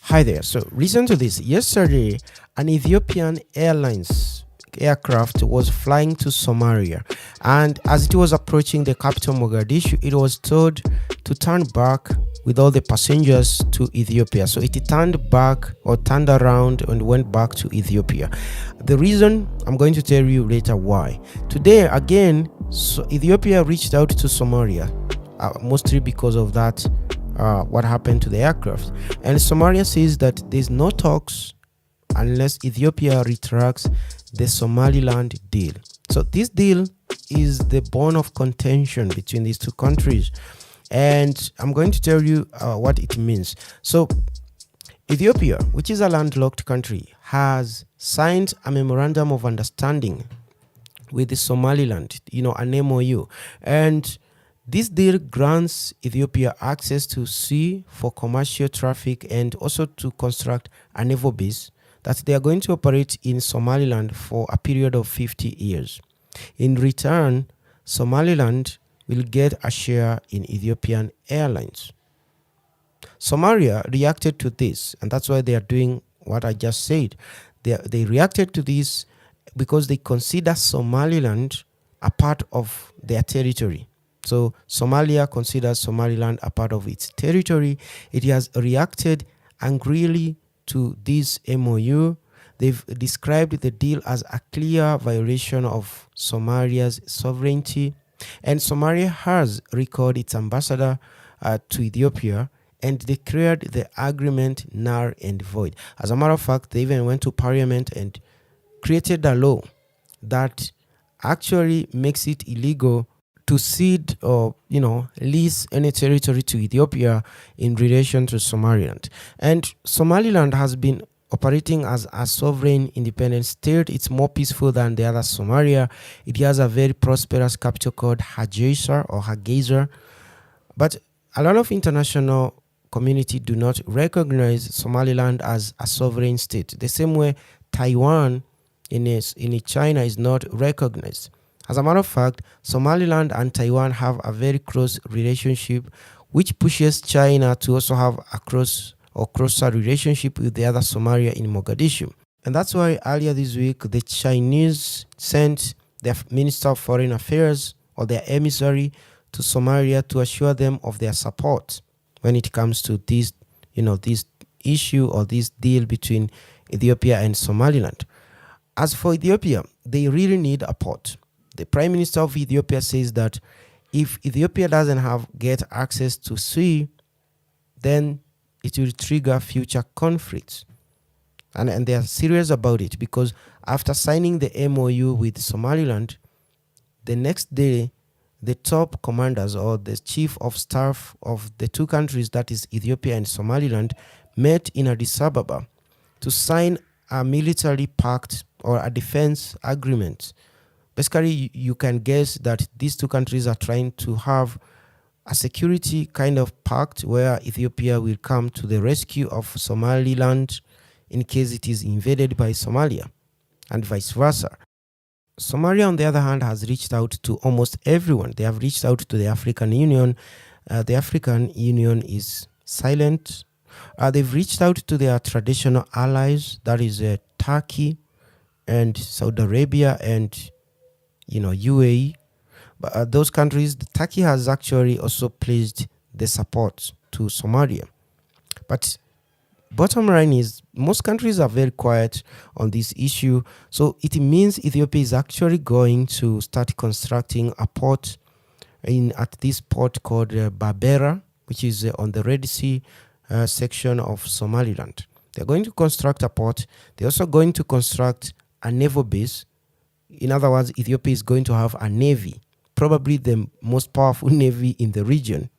Hi there. So listen to this. Yesterday, an Ethiopian Airlines aircraft was flying to Somalia, and as it was approaching the capital Mogadishu, it was told to turn back with all the passengers to Ethiopia. So it turned back or turned around and went back to Ethiopia. The reason I'm going to tell you later why. Today again, Ethiopia reached out to Somalia, mostly because of that. What happened to the aircraft, and Somalia says that there's no talks unless Ethiopia retracts the Somaliland deal. So this deal is the bone of contention between these two countries, and I'm going to tell you what it means. So Ethiopia, which is a landlocked country, has signed a memorandum of understanding with the Somaliland, an MOU, and this deal grants Ethiopia access to sea for commercial traffic and also to construct a naval base that they are going to operate in Somaliland for a period of 50 years. In return, Somaliland will get a share in Ethiopian Airlines. Somalia reacted to this, and that's why they are doing what I just said. They reacted to this because they consider Somaliland a part of their territory. So Somalia considers Somaliland a part of its territory. It has reacted angrily to this MOU. They've described the deal as a clear violation of Somalia's sovereignty. And Somalia has recalled its ambassador to Ethiopia, and declared the agreement null and void. As a matter of fact, they even went to parliament and created a law that actually makes it illegal to cede or lease any territory to Ethiopia in relation to Somaliland. And Somaliland has been operating as a sovereign independent state. It's more peaceful than the other Somalia. It has a very prosperous capital called Hargeisa. But a lot of international community do not recognize Somaliland as a sovereign state. The same way Taiwan in China is not recognized. As a matter of fact, Somaliland and Taiwan have a very close relationship, which pushes China to also have a closer relationship with the other Somalia in Mogadishu. And that's why earlier this week, the Chinese sent their Minister of Foreign Affairs or their emissary to Somalia to assure them of their support when it comes to this issue or this deal between Ethiopia and Somaliland. As for Ethiopia, they really need a port. The Prime Minister of Ethiopia says that if Ethiopia doesn't get access to sea, then it will trigger future conflicts. And they are serious about it, because after signing the MOU with Somaliland, the next day, the top commanders or the chief of staff of the two countries, that is Ethiopia and Somaliland, met in Addis Ababa to sign a military pact or a defense agreement. Basically, you can guess that these two countries are trying to have a security kind of pact where Ethiopia will come to the rescue of Somaliland in case it is invaded by Somalia, and vice versa. Somalia, on the other hand, has reached out to almost everyone. They have reached out to the African Union. The African Union is silent. They've reached out to their traditional allies, that is Turkey and Saudi Arabia and UAE. But those countries, Turkey has actually also pledged the support to Somalia. But bottom line is, most countries are very quiet on this issue. So it means Ethiopia is actually going to start constructing a port at this port called Berbera, which is on the Red Sea section of Somaliland. They're going to construct a port. They're also going to construct a naval base. In other words, Ethiopia is going to have a navy, probably the most powerful navy in the region.